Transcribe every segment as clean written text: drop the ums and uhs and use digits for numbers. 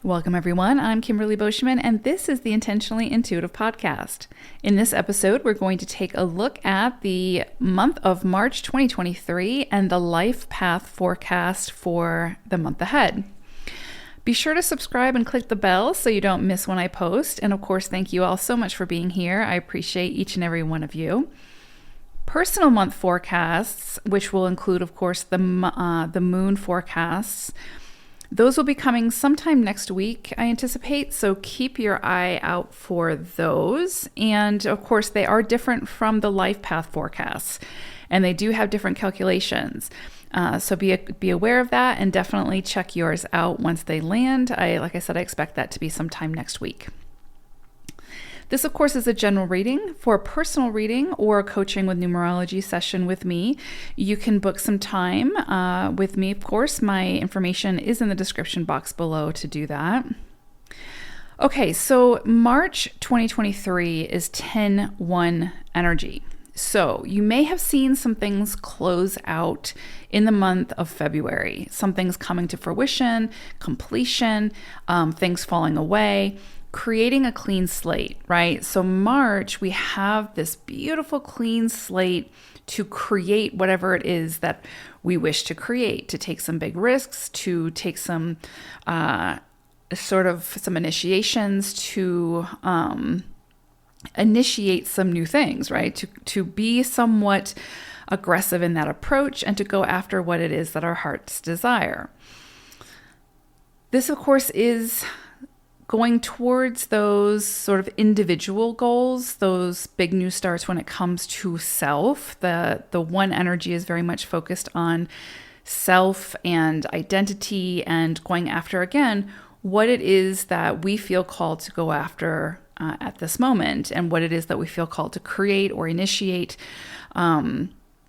Welcome, everyone. I'm Kimberly Boschman, and this is the Intentionally Intuitive Podcast. In this episode, we're going to take a look at the month of March 2023 and the life path forecast for the month ahead. Be sure to subscribe and click the bell so you don't miss when I post. And of course, thank you all so much for being here. I appreciate each and every one of you. Personal month forecasts, which will include, of course, the moon forecasts, those will be coming sometime next week, I anticipate, so keep your eye out for those. And of course, they are different from the life path forecasts, and they do have different calculations. So be aware of that, and definitely check yours out once they land. Like I said, I expect that to be sometime next week. This, of course, is a general reading. For a personal reading or a coaching with numerology session with me, you can book some time with me, of course. My information is in the description box below to do that. Okay, so March 2023 is 10-1 energy. So you may have seen some things close out in the month of February. Some things coming to fruition, completion, things falling away, creating a clean slate, right? So March, we have this beautiful clean slate to create whatever it is that we wish to create, to take some big risks, to take some some initiations, to initiate some new things, right? To be somewhat aggressive in that approach and to go after what it is that our hearts desire. This, of course, is going towards those sort of individual goals, those big new starts when it comes to self. The one energy is very much focused on self and identity and going after, again, what it is that we feel called to go after at this moment, and what it is that we feel called to create or initiate,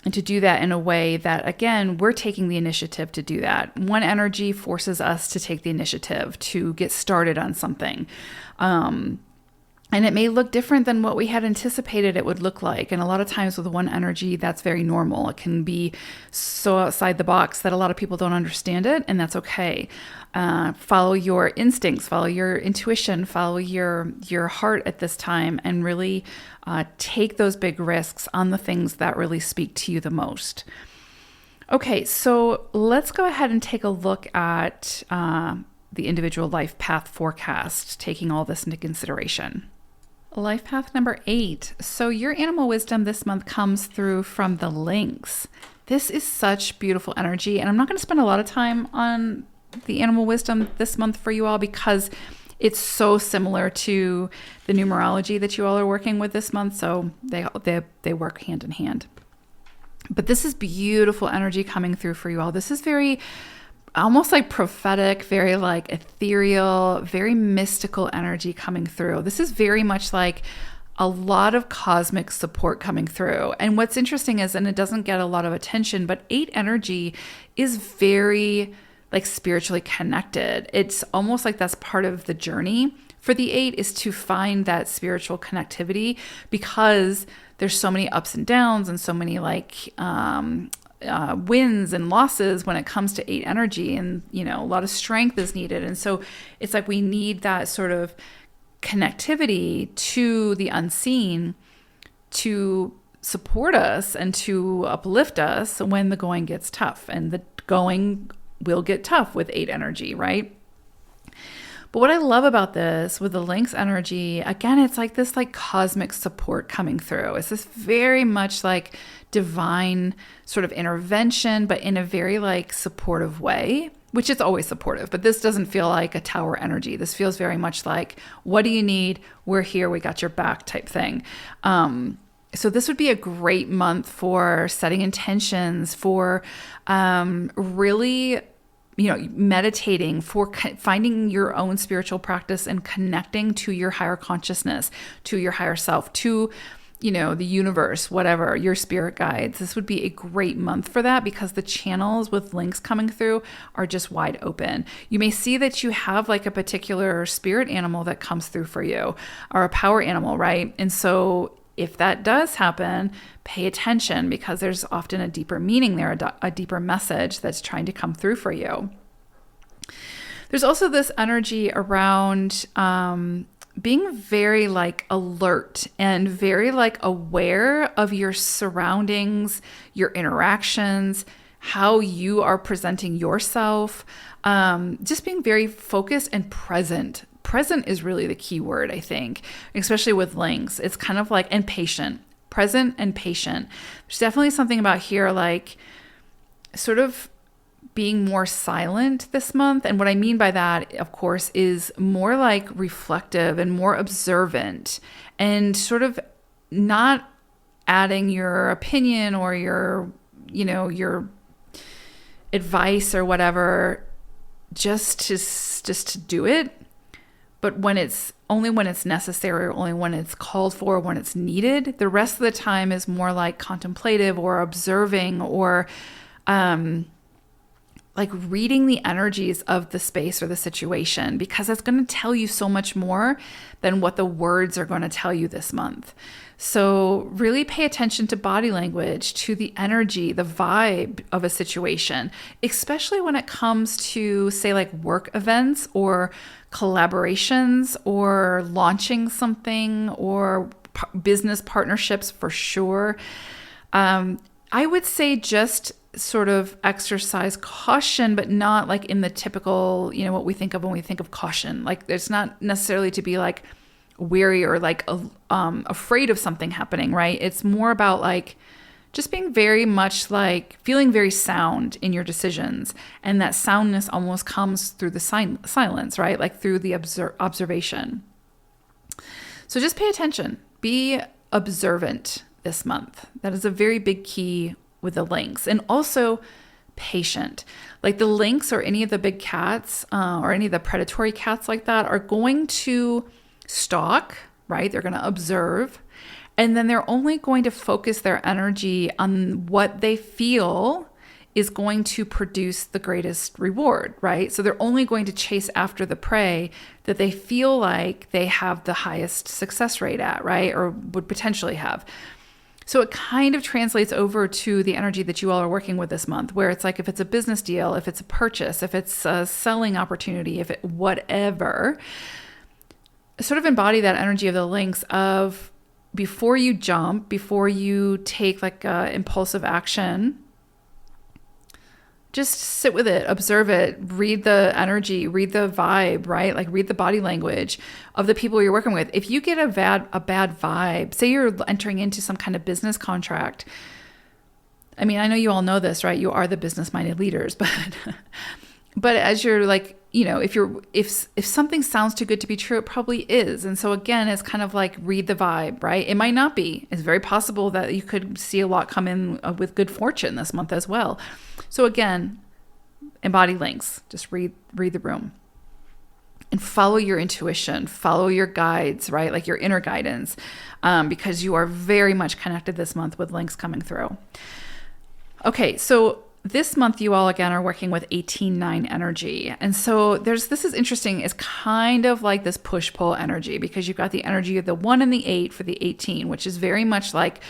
and to do that in a way that, again, we're taking the initiative to do that. One energy forces us to take the initiative to get started on something. And it may look different than what we had anticipated it would look like. And a lot of times with one energy, that's very normal. It can be so outside the box that a lot of people don't understand it, and that's okay. Follow your instincts, follow your intuition, follow your heart at this time, and really take those big risks on the things that really speak to you the most. Okay, so let's go ahead and take a look at the individual life path forecast, taking all this into consideration. Life path number 8. So your animal wisdom this month comes through from the lynx. This is such beautiful energy, and I'm not going to spend a lot of time on the animal wisdom this month for you all because it's so similar to the numerology that you all are working with this month. So they work hand in hand. But this is beautiful energy coming through for you all. This is very almost like prophetic, very like ethereal, very mystical energy coming through. This is very much like a lot of cosmic support coming through. And what's interesting is, and it doesn't get a lot of attention, but 8 energy is very like spiritually connected. It's almost like that's part of the journey for the 8 is to find that spiritual connectivity, because there's so many ups and downs and so many like wins and losses when it comes to 8 energy, and a lot of strength is needed. And so it's like we need that sort of connectivity to the unseen to support us and to uplift us when the going gets tough. And the going will get tough with 8 energy, right? But what I love about this with the lynx energy, again, it's like this like cosmic support coming through. It's this very much like divine sort of intervention, but in a very like supportive way, which is always supportive. But this doesn't feel like a tower energy. This feels very much like, what do you need? We're here. We got your back type thing. So this would be a great month for setting intentions, for really meditating, for finding your own spiritual practice and connecting to your higher consciousness, to your higher self, to, the universe, whatever, your spirit guides. This would be a great month for that because the channels with links coming through are just wide open. You may see that you have like a particular spirit animal that comes through for you, or a power animal, right? And so if that does happen, pay attention, because there's often a deeper meaning there, a deeper message that's trying to come through for you. There's also this energy around being very like alert and very like aware of your surroundings, your interactions, how you are presenting yourself, just being very focused and present. Present is really the key word, I think, especially with links. It's kind of like, and patient, present and patient. There's definitely something about here, like sort of being more silent this month. And what I mean by that, of course, is more like reflective and more observant and sort of not adding your opinion or your advice or whatever just to do it. But when it's necessary, or only when it's called for, when it's needed, the rest of the time is more like contemplative or observing or like reading the energies of the space or the situation, because it's going to tell you so much more than what the words are going to tell you this month. So really pay attention to body language, to the energy, the vibe of a situation, especially when it comes to, say, like work events or collaborations or launching something or business partnerships for sure. I would say just sort of exercise caution, but not like in the typical, what we think of when we think of caution. Like it's not necessarily to be like weary or like afraid of something happening, right? It's more about like just being very much like feeling very sound in your decisions. And that soundness almost comes through the silence, right? Like through the observation. So just pay attention, be observant this month. That is a very big key with the lynx. And also patient. Like the lynx or any of the big cats or any of the predatory cats like that are going to stalk, right? They're going to observe. And then they're only going to focus their energy on what they feel is going to produce the greatest reward, right? So they're only going to chase after the prey that they feel like they have the highest success rate at, right? Or would potentially have. So it kind of translates over to the energy that you all are working with this month, where it's like if it's a business deal, if it's a purchase, if it's a selling opportunity, if it whatever, sort of embody that energy of the lynx of before you jump, before you take like impulsive action, just sit with it, observe it, read the energy, read the vibe, right? Like read the body language of the people you're working with. If you get a bad vibe, say you're entering into some kind of business contract. I mean, I know you all know this, right? You are the business-minded leaders, but as you're like, if something sounds too good to be true, it probably is. And so again, it's kind of like read the vibe, right? It might not be. It's very possible that you could see a lot come in with good fortune this month as well. So again, embody links. Just read the room. And follow your intuition, follow your guides, right? Like your inner guidance, because you are very much connected this month with links coming through. Okay, so this month you all again are working with 18-9 energy. And so this is interesting. It's kind of like this push-pull energy, because you've got the energy of the 1 and the 8 for the 18, which is very much like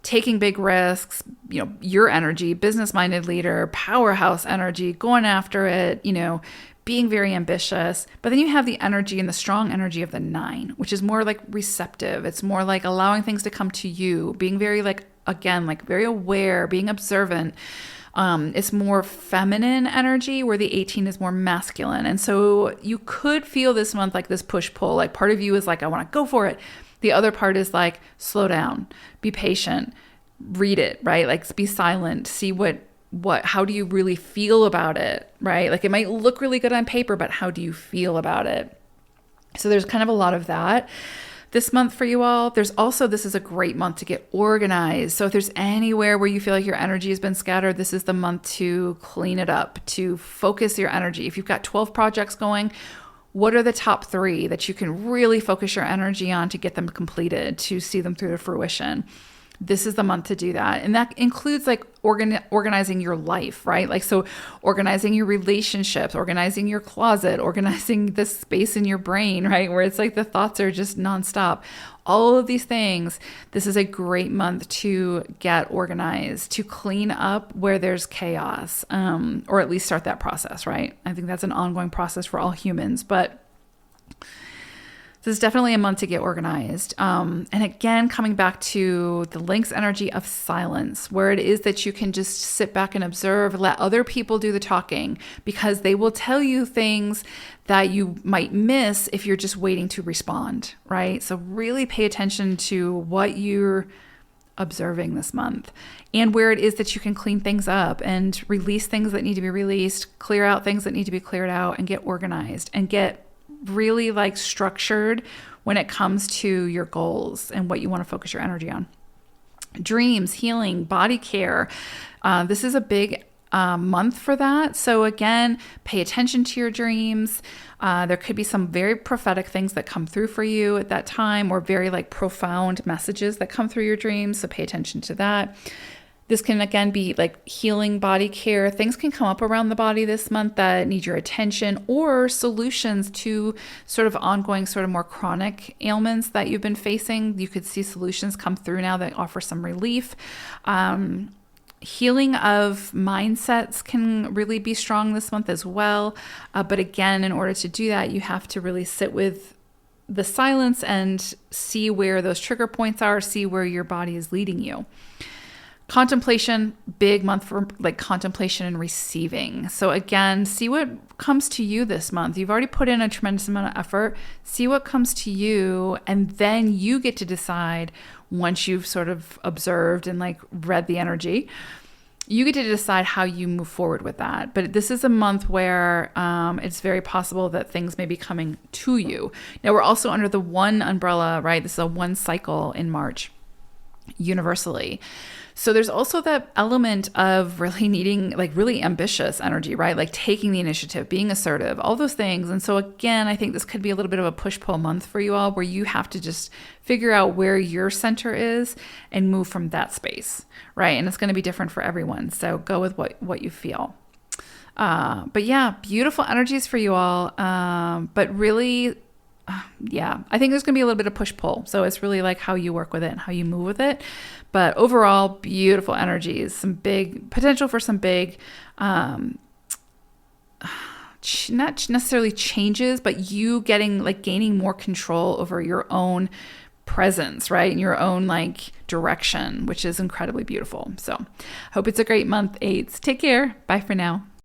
taking big risks, your energy, business-minded leader, powerhouse energy, going after it, being very ambitious. But then you have the energy and the strong energy of the 9, which is more like receptive. It's more like allowing things to come to you, being very like, again, like very aware, being observant. It's more feminine energy, where the 18 is more masculine. And so you could feel this month like this push-pull, like part of you is like, I want to go for it. The other part is like, slow down, be patient, read it, right? Like be silent, see how do you really feel about it, right? Like it might look really good on paper, but how do you feel about it? So there's kind of a lot of that this month for you all. There's also, this is a great month to get organized. So if there's anywhere where you feel like your energy has been scattered, this is the month to clean it up, to focus your energy. If you've got 12 projects going, what are the top 3 that you can really focus your energy on to get them completed, to see them through to fruition? this is the month to do that. And that includes like organizing your life, right? Like, so organizing your relationships, organizing your closet, organizing the space in your brain, right? Where it's like the thoughts are just nonstop. All of these things, this is a great month to get organized, to clean up where there's chaos, or at least start that process, right? I think that's an ongoing process for all humans, but this is definitely a month to get organized. And again, coming back to the Lynx energy of silence, where it is that you can just sit back and observe, let other people do the talking, because they will tell you things that you might miss if you're just waiting to respond, right? So really pay attention to what you're observing this month and where it is that you can clean things up and release things that need to be released, clear out things that need to be cleared out, and get organized and get really like structured when it comes to your goals and what you want to focus your energy on. Dreams, healing, body care. This is a big month for that. So again, pay attention to your dreams. There could be some very prophetic things that come through for you at that time, or very like profound messages that come through your dreams. So pay attention to that. This can, again, be like healing, body care. Things can come up around the body this month that need your attention, or solutions to sort of ongoing, sort of more chronic ailments that you've been facing. You could see solutions come through now that offer some relief. Healing of mindsets can really be strong this month as well. But again, in order to do that, you have to really sit with the silence and see where those trigger points are, see where your body is leading you. Contemplation, big month for like contemplation and receiving. So again, see what comes to you this month. You've already put in a tremendous amount of effort. See what comes to you, and then you get to decide, once you've sort of observed and like read the energy, you get to decide how you move forward with that. But this is a month where it's very possible that things may be coming to you. Now, we're also under the one umbrella, right? This is a one cycle in March, universally. So there's also that element of really needing like really ambitious energy, right? Like taking the initiative, being assertive, all those things. And so again, I think this could be a little bit of a push-pull month for you all, where you have to just figure out where your center is and move from that space, right? And it's going to be different for everyone. So go with what you feel. But yeah, beautiful energies for you all. But really, yeah, I think there's going to be a little bit of push-pull. So it's really like how you work with it and how you move with it. But overall, beautiful energies, some big potential for some big, not necessarily changes, but you gaining more control over your own presence, right? And your own like direction, which is incredibly beautiful. So hope it's a great month, 8s. Take care. Bye for now.